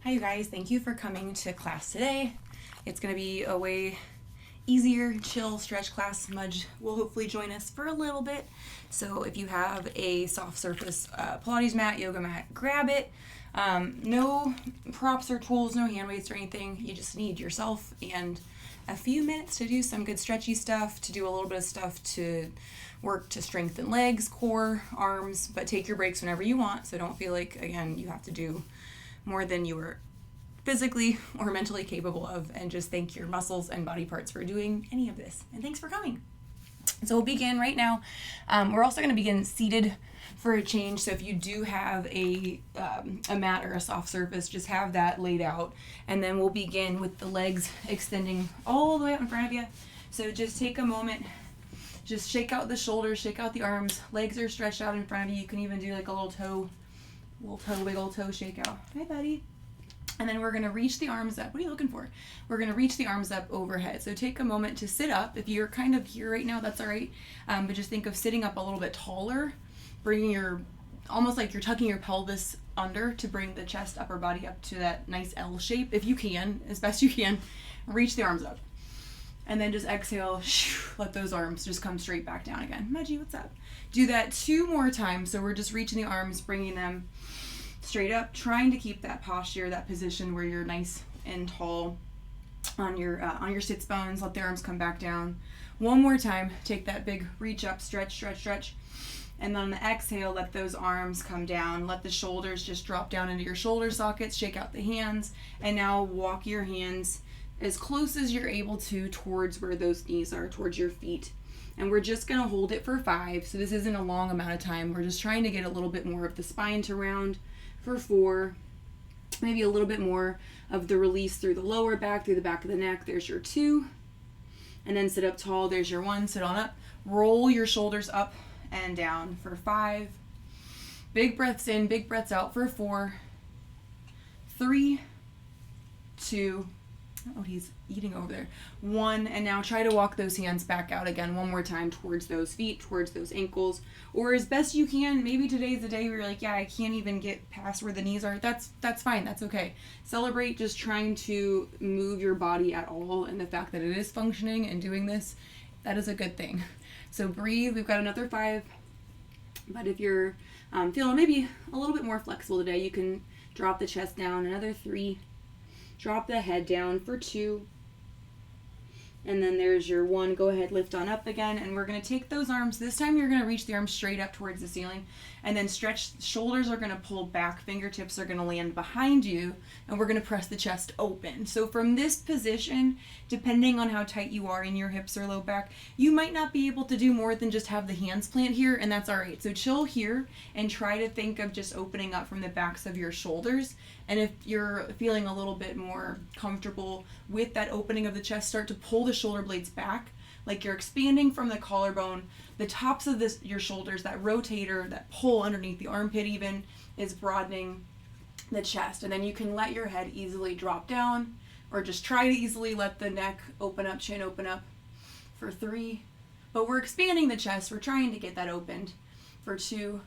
Hi you guys, thank you for coming to class today. It's going to be a way easier, chill stretch class. Mudge will hopefully join us for a little bit. So if you have a soft surface Pilates mat, yoga mat, grab it. No props or tools, no hand weights or anything. You just need yourself and a few minutes to do some good stretchy stuff, to do a little bit of stuff to work to strengthen legs, core, arms, but take your breaks whenever you want. So don't feel like, again, you have to do more than you are physically or mentally capable of, and just thank your muscles and body parts for doing any of this. And thanks for coming. So we'll begin right now. We're also going to begin seated for a change. So if you do have a mat or a soft surface, just have that laid out. And then we'll begin with the legs extending all the way up in front of you. So just take a moment, just shake out the shoulders, shake out the arms. Legs are stretched out in front of you. You can even do like a little toe wiggle, toe shake out. Hi, buddy. And then we're going to reach the arms up. What are you looking for? We're going to reach the arms up overhead. So take a moment to sit up. If you're kind of here right now, that's all right. But just think of sitting up a little bit taller, bringing almost like you're tucking your pelvis under to bring the chest, upper body up to that nice L shape. If you can, as best you can, reach the arms up. And then just exhale, let those arms just come straight back down again. Mudgey, what's up? Do that 2 more times. So we're just reaching the arms, bringing them straight up, trying to keep that posture, that position where you're nice and tall on your sits bones. Let the arms come back down. 1 more time, take that big reach up, stretch. And then on the exhale, let those arms come down. Let the shoulders just drop down into your shoulder sockets, shake out the hands, and now walk your hands as close as you're able to towards where those knees are, towards your feet. And we're just going to hold it for 5. So this isn't a long amount of time. We're just trying to get a little bit more of the spine to round. For 4, maybe a little bit more of the release through the lower back, through the back of the neck. There's your 2. And then sit up tall. There's your 1. Sit on up. Roll your shoulders up and down for 5. Big breaths in, big breaths out for 4. 3, 2. Oh, he's eating over there. 1, and now try to walk those hands back out again 1 more time towards those feet, towards those ankles, or as best you can. Maybe today's the day where you're like, yeah, I can't even get past where the knees are. That's fine. That's okay. Celebrate just trying to move your body at all, and the fact that it is functioning and doing this, that is a good thing. So breathe. We've got another 5, but if you're feeling maybe a little bit more flexible today, you can drop the chest down. Another 3. Drop the head down for 2. And then there's your 1. Go ahead, lift on up again. And we're going to take those arms. This time you're going to reach the arms straight up towards the ceiling. And then stretch. Shoulders are going to pull back. Fingertips are going to land behind you. And we're going to press the chest open. So from this position, depending on how tight you are in your hips or low back, you might not be able to do more than just have the hands plant here. And that's all right. So chill here and try to think of just opening up from the backs of your shoulders. And if you're feeling a little bit more comfortable with that opening of the chest, start to pull the shoulder blades back, like you're expanding from the collarbone. The tops of your shoulders, that rotator, that pull underneath the armpit even, is broadening the chest. And then you can let your head easily drop down, or just try to easily let the neck open up, chin open up for 3. But we're expanding the chest. We're trying to get that opened for 2.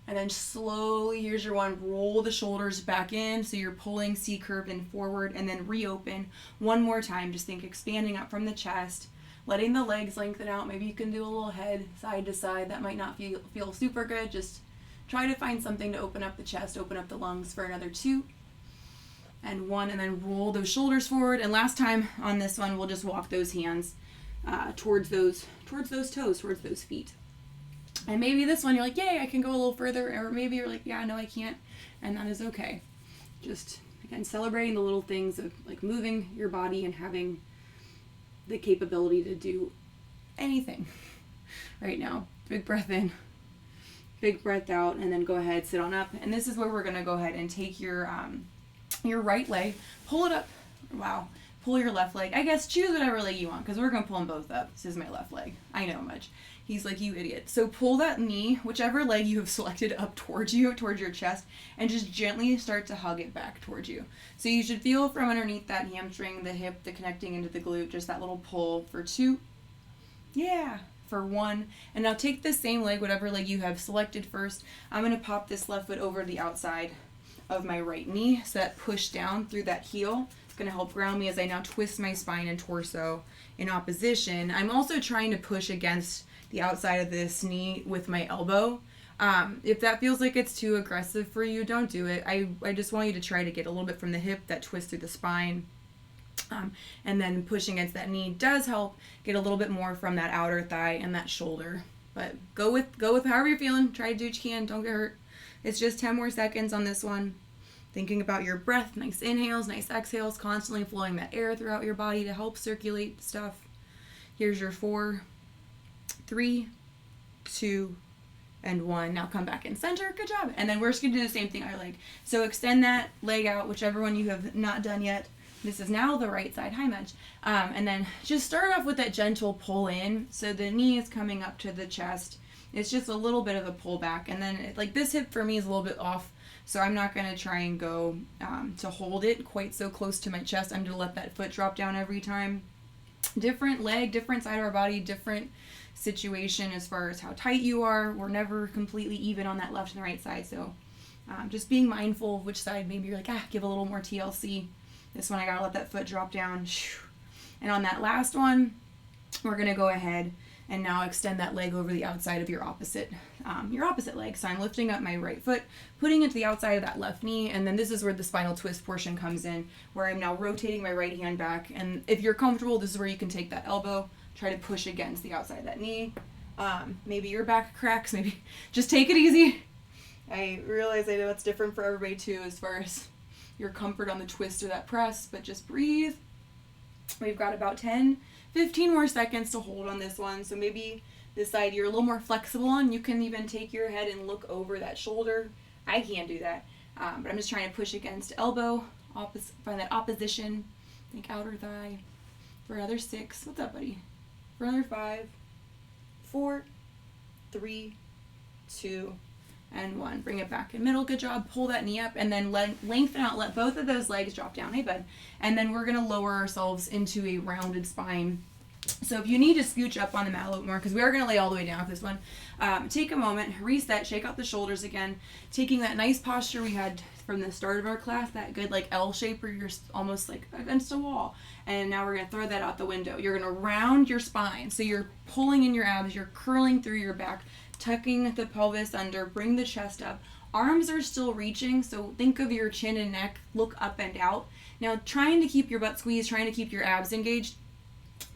And then slowly, here's your 1, roll the shoulders back in, so you're pulling C-curve in forward, and then reopen 1 more time. Just think expanding up from the chest, letting the legs lengthen out. Maybe you can do a little head side to side. That might not feel super good. Just try to find something to open up the chest, open up the lungs for another 2 and 1, and then roll those shoulders forward. And last time on this one, we'll just walk those hands towards those toes, towards those feet. And maybe this one you're like, yay, I can go a little further. Or maybe you're like, yeah, no, I can't. And that is okay. Just, again, celebrating the little things of like moving your body and having the capability to do anything right now. Big breath in, big breath out, and then go ahead, sit on up. And this is where we're going to go ahead and take your right leg, pull it up. Wow. Pull your left leg. I guess choose whatever leg you want, because we're going to pull them both up. This is my left leg. I know much. He's like, you idiot. So pull that knee, whichever leg you have selected, up towards you, towards your chest, and just gently start to hug it back towards you. So you should feel from underneath that hamstring, the hip, the connecting into the glute, just that little pull for 2. Yeah. For 1. And now take the same leg, whatever leg you have selected first. I'm going to pop this left foot over the outside of my right knee. So that push down through that heel is going to help ground me as I now twist my spine and torso in opposition. I'm also trying to push against the outside of this knee with my elbow. If that feels like it's too aggressive for you, don't do it. I just want you to try to get a little bit from the hip, that twist through the spine. And then pushing against that knee does help get a little bit more from that outer thigh and that shoulder. But go with however you're feeling. Try to do what you can. Don't get hurt. It's just 10 more seconds on this one. Thinking about your breath, nice inhales, nice exhales, constantly flowing that air throughout your body to help circulate stuff. Here's your 4, 3, 2, and 1. Now come back in center. Good job. And then we're just going to do the same thing on our leg. So extend that leg out, whichever one you have not done yet. This is now the right side. Hi, Mudge. And then just start off with that gentle pull in. So the knee is coming up to the chest. It's just a little bit of a pull back. And then like this hip for me is a little bit off. So I'm not going to try and go to hold it quite so close to my chest. I'm going to let that foot drop down every time. Different leg, different side of our body, different situation as far as how tight you are. We're never completely even on that left and right side. So just being mindful of which side maybe you're like, give a little more TLC. This one I gotta let that foot drop down. And on that last one, we're gonna go ahead and now extend that leg over the outside of your opposite leg. So I'm lifting up my right foot, putting it to the outside of that left knee, and then this is where the spinal twist portion comes in, where I'm now rotating my right hand back. And if you're comfortable, this is where you can take that elbow, try to push against the outside of that knee. Maybe your back cracks, maybe just take it easy. I realize I know it's different for everybody too as far as your comfort on the twist or that press, but just breathe. We've got about 10, 15 more seconds to hold on this one. So maybe this side you're a little more flexible on. You can even take your head and look over that shoulder. I can't do that, but I'm just trying to push against elbow, find that opposition. Think outer thigh for another 6. What's up, buddy? For another 5, 4, 3, 2, and 1. Bring it back in middle. Good job. Pull that knee up and then lengthen out. Let both of those legs drop down. Hey, bud. And then we're going to lower ourselves into a rounded spine. So if you need to scooch up on the mat a little more, because we are going to lay all the way down with this one, take a moment, reset, shake out the shoulders again, taking that nice posture we had from the start of our class, that good like L shape where you're almost like against a wall. And now we're going to throw that out the window. You're going to round your spine. So you're pulling in your abs, you're curling through your back, tucking the pelvis under, bring the chest up. Arms are still reaching, so think of your chin and neck, look up and out. Now trying to keep your butt squeezed, trying to keep your abs engaged,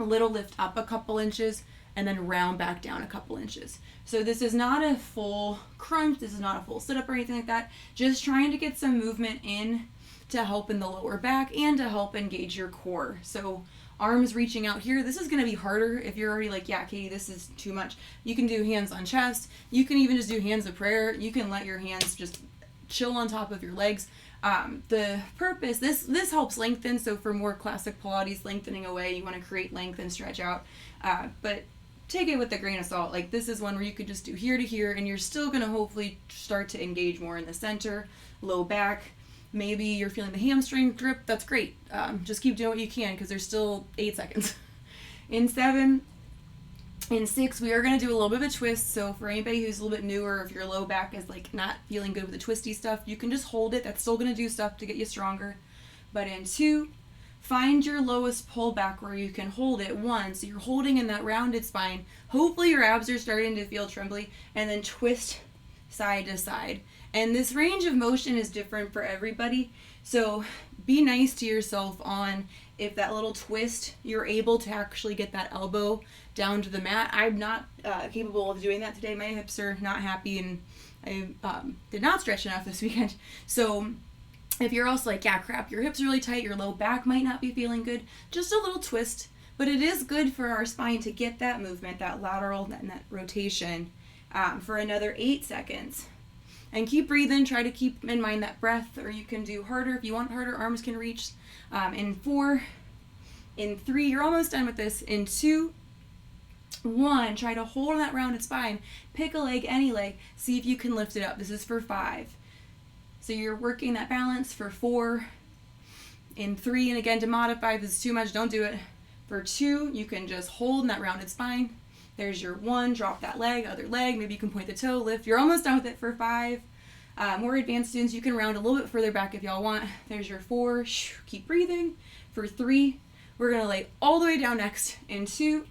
a little lift up a couple inches, and then round back down a couple inches. So this is not a full crunch, this is not a full sit-up or anything like that. Just trying to get some movement in to help in the lower back and to help engage your core. So arms reaching out here. This is going to be harder if you're already like, yeah, Katie, this is too much. You can do hands on chest. You can even just do hands of prayer. You can let your hands just chill on top of your legs. The purpose, this helps lengthen. So for more classic Pilates, lengthening away, you want to create length and stretch out. But take it with a grain of salt. Like this is one where you could just do here to here and you're still going to hopefully start to engage more in the center, low back. Maybe you're feeling the hamstring grip. That's great. Just keep doing what you can because there's still 8 seconds. In 7, in 6, we are going to do a little bit of a twist. So for anybody who's a little bit newer, if your low back is like not feeling good with the twisty stuff, you can just hold it. That's still going to do stuff to get you stronger. But in 2, find your lowest pull back where you can hold it. 1, so you're holding in that rounded spine. Hopefully your abs are starting to feel trembly. And then twist side to side. And this range of motion is different for everybody. So be nice to yourself on if that little twist, you're able to actually get that elbow down to the mat. I'm not capable of doing that today. My hips are not happy and I did not stretch enough this weekend. So if you're also like, yeah, crap, your hips are really tight, your low back might not be feeling good, just a little twist. But it is good for our spine to get that movement, that lateral and that rotation for another 8 seconds. And keep breathing. Try to keep in mind that breath, or you can do harder. If you want harder, arms can reach. In 4, in 3, you're almost done with this. In 2, 1, try to hold on that rounded spine. Pick a leg, any leg. See if you can lift it up. This is for 5. So you're working that balance for 4. In 3, and again, to modify, if this is too much, don't do it. For 2, you can just hold in that rounded spine. There's your 1, drop that leg, other leg, maybe you can point the toe, lift. You're almost done with it for 5. More advanced students, you can round a little bit further back if y'all want. There's your 4, keep breathing. For 3, we're gonna lay all the way down next in 2,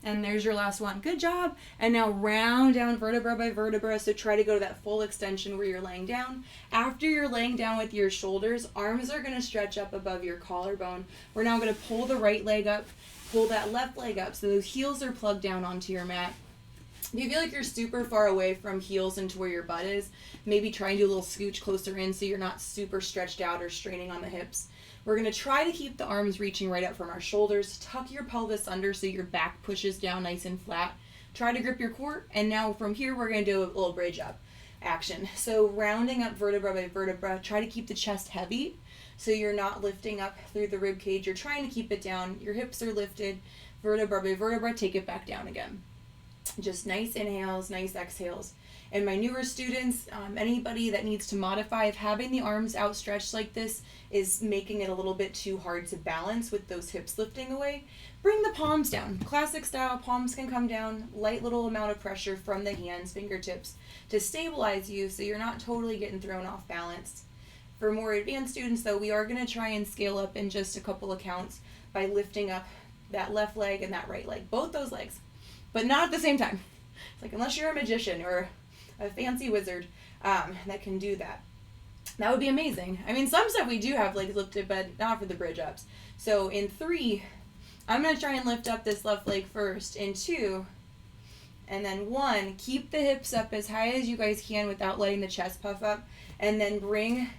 and there's your last one. Good job. And now round down vertebra by vertebra. So try to go to that full extension where you're laying down. After you're laying down with your shoulders, arms are going to stretch up above your collarbone. We're now going to pull the right leg up, pull that left leg up. So those heels are plugged down onto your mat. If you feel like you're super far away from heels into where your butt is, maybe try and do a little scooch closer in so you're not super stretched out or straining on the hips. We're going to try to keep the arms reaching right up from our shoulders. Tuck your pelvis under so your back pushes down nice and flat. Try to grip your core. And now from here, we're going to do a little bridge up action. So rounding up vertebra by vertebra, try to keep the chest heavy so you're not lifting up through the rib cage. You're trying to keep it down. Your hips are lifted. Vertebra by vertebra, take it back down again. Just nice inhales, nice exhales. And my newer students, anybody that needs to modify, if having the arms outstretched like this is making it a little bit too hard to balance with those hips lifting away, bring the palms down. Classic style, palms can come down, light little amount of pressure from the hands, fingertips, to stabilize you so you're not totally getting thrown off balance. For more advanced students though, we are going to try and scale up in just a couple of counts by lifting up that left leg and that right leg, both those legs, but not at the same time. It's like, unless you're a magician or a fancy wizard that can do that. That would be amazing. I mean, some stuff we do have legs lifted, but not for the bridge ups. So in 3, I'm going to try and lift up this left leg first. In 2, and then 1, keep the hips up as high as you guys can without letting the chest puff up. And then bring,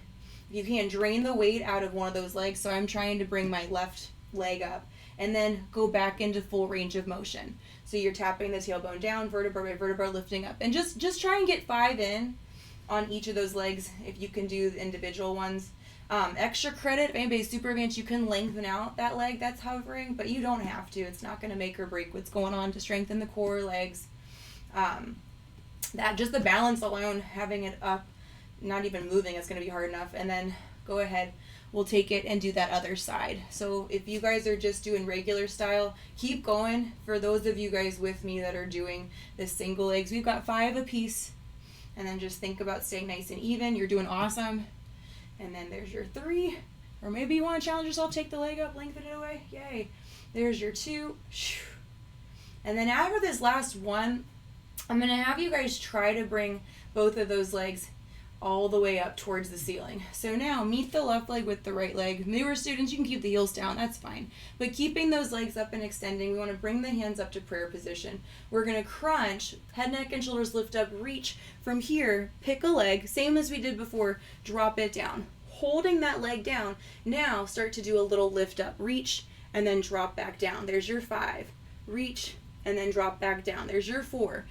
if you can, drain the weight out of one of those legs. So I'm trying to bring my left leg up and then go back into full range of motion. So you're tapping the tailbone down, vertebra by vertebra, lifting up. And just try and get 5 in on each of those legs if you can do the individual ones. Extra credit, if anybody's super advanced, you can lengthen out that leg that's hovering, but you don't have to. It's not going to make or break what's going on to strengthen the core, legs. That just the balance alone, having it up, not even moving, is going to be hard enough. And then go ahead, we'll take it and do that other side. So if you guys are just doing regular style, keep going. For those of you guys with me that are doing the single legs, we've got 5 apiece. And then just think about staying nice and even. You're doing awesome. And then there's your 3. Or maybe you want to challenge yourself, take the leg up, lengthen it away. Yay. There's your 2. And then after this last one, I'm going to have you guys try to bring both of those legs all the way up towards the ceiling. So now meet the left leg with the right leg. Newer students, you can keep the heels down, that's fine. But keeping those legs up and extending, we want to bring the hands up to prayer position. We're going to crunch, head, neck, and shoulders lift up, reach. From here, pick a leg, same as we did before, drop it down. Holding that leg down, now start to do a little lift up, reach, and then drop back down. There's your 5. Reach, and then drop back down. There's your 4.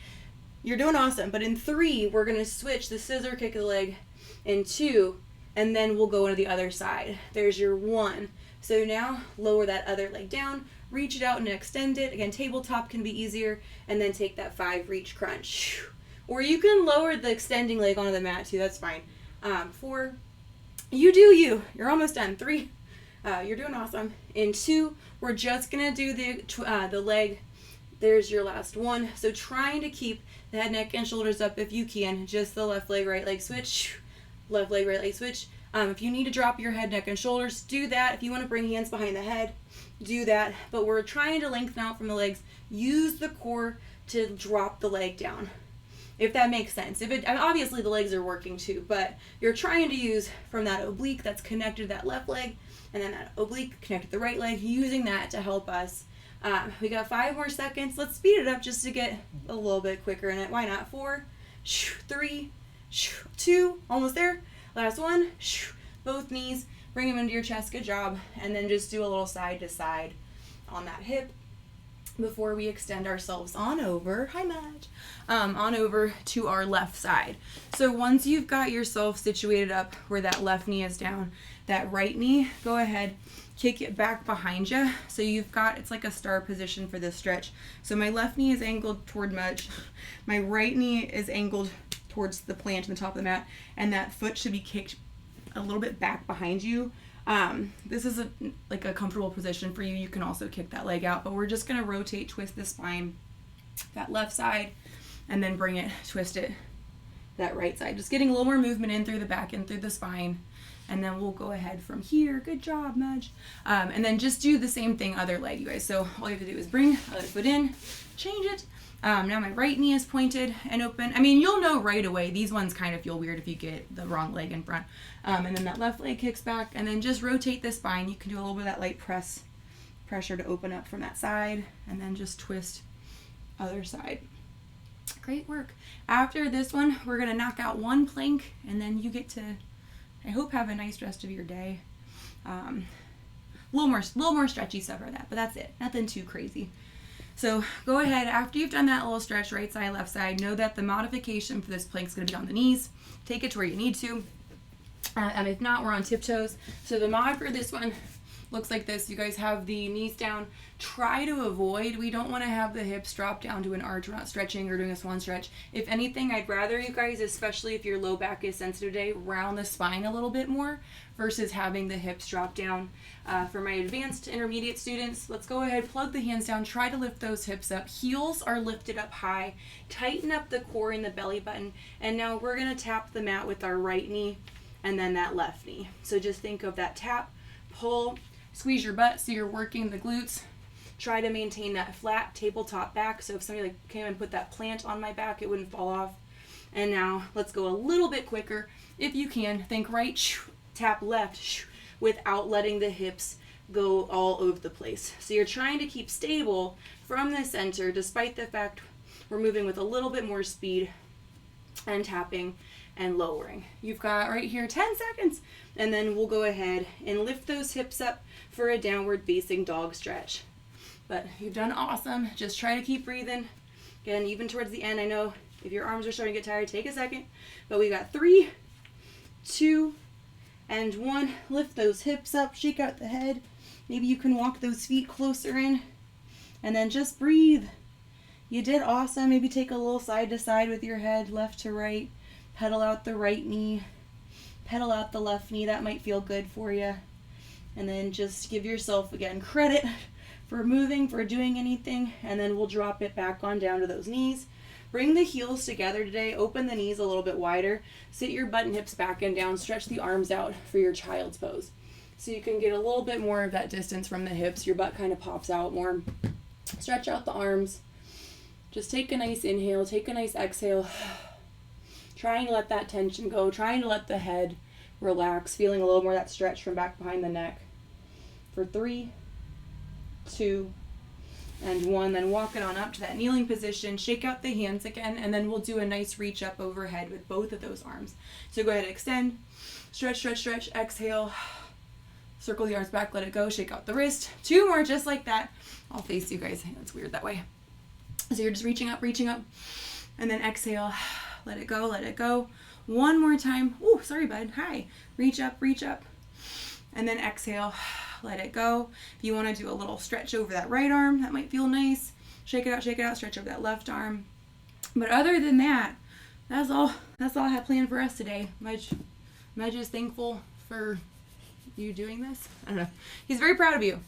You're doing awesome. But in 3, we're going to switch the scissor kick of the leg. In 2, and then we'll go into the other side. There's your 1. So now lower that other leg down, reach it out and extend it. Again, tabletop can be easier. And then take that 5, reach, crunch. Or you can lower the extending leg onto the mat too. That's fine. 4, you do you. You're almost done. 3, you're doing awesome. In 2, we're just going to do the leg. There's your last 1. So trying to keep the head, neck, and shoulders up if you can. Just the left leg, right leg switch. Left leg, right leg switch. If you need to drop your head, neck, and shoulders, do that. If you want to bring hands behind the head, do that. But we're trying to lengthen out from the legs. Use the core to drop the leg down, if that makes sense. Obviously the legs are working too, but you're trying to use from that oblique that's connected to that left leg, and then that oblique connected to the right leg, using that to help us. We got 5 more seconds. Let's speed it up just to get a little bit quicker in it. Why not? 4, 3, 2, almost there. Last 1, both knees, bring them into your chest. Good job. And then just do a little side to side on that hip before we extend ourselves on over. Hi, Mudge. On over to our left side. So once you've got yourself situated up where that left knee is down, that right knee, go ahead, kick it back behind you. So you've got, it's like a star position for this stretch. So my left knee is angled toward Mudge. My right knee is angled towards the plant on the top of the mat. And that foot should be kicked a little bit back behind you. This is like a comfortable position for you. You can also kick that leg out, but we're just going to rotate, twist the spine, that left side, and then bring it, twist it, that right side. Just getting a little more movement in through the back and through the spine. And then we'll go ahead from here. Good job, Mudge. And then just do the same thing other leg, you guys. So all you have to do is bring other foot in, change it. Now my right knee is pointed and open. I mean, you'll know right away. These ones kind of feel weird if you get the wrong leg in front. And then that left leg kicks back, and then just rotate the spine. You can do a little bit of that light pressure to open up from that side, and then just twist other side. Great work. After this one, we're gonna knock out one plank, and then you get to, I hope, have a nice rest of your day. A little more stretchy stuff for that, but that's it. Nothing too crazy. So go ahead, after you've done that little stretch, right side, left side, know that the modification for this plank is going to be on the knees. Take it to where you need to. And if not, we're on tiptoes. So the mod for this one looks like this. You guys have the knees down. Try to avoid, we don't want to have the hips drop down to an arch. We're not stretching or doing a swan stretch. If anything, I'd rather you guys, especially if your low back is sensitive today, round the spine a little bit more versus having the hips drop down. For my advanced intermediate students, let's go ahead, plug the hands down, try to lift those hips up. Heels are lifted up high. Tighten up the core in the belly button. And now we're going to tap the mat with our right knee and then that left knee. So just think of that tap, pull, squeeze your butt so you're working the glutes. Try to maintain that flat tabletop back. So if somebody came and put that plant on my back, it wouldn't fall off. And now let's go a little bit quicker. If you can, think right, tap left, without letting the hips go all over the place. So you're trying to keep stable from the center, despite the fact we're moving with a little bit more speed and tapping and lowering. You've got right here 10 seconds, and then we'll go ahead and lift those hips up for a downward facing dog stretch. But you've done awesome. Just try to keep breathing. Again, even towards the end, I know if your arms are starting to get tired, take a second. But we got 3, 2, and 1. Lift those hips up, shake out the head. Maybe you can walk those feet closer in. And then just breathe. You did awesome. Maybe take a little side to side with your head, left to right. Pedal out the right knee. Pedal out the left knee. That might feel good for you. And then just give yourself, again, credit for moving, for doing anything, and then we'll drop it back on down to those knees. Bring the heels together today, open the knees a little bit wider, sit your butt and hips back and down, stretch the arms out for your child's pose. So you can get a little bit more of that distance from the hips, your butt kind of pops out more. Stretch out the arms. Just take a nice inhale, take a nice exhale. Trying to let that tension go, trying to let the head relax, feeling a little more of that stretch from back behind the neck. For 3, 2, and 1. Then walk it on up to that kneeling position. Shake out the hands again, and then we'll do a nice reach up overhead with both of those arms. So go ahead and extend, stretch, stretch, stretch, exhale. Circle the arms back, let it go, shake out the wrist. 2 more just like that. I'll face you guys. That's weird that way. So you're just reaching up, and then exhale. Let it go, let it go. 1 more time. Ooh, sorry, bud. Hi. Reach up, and then exhale. Let it go. If you want to do a little stretch over that right arm, that might feel nice. Shake it out, stretch over that left arm. But other than that, that's all I have planned for us today. Mudge is thankful for you doing this. I don't know. He's very proud of you.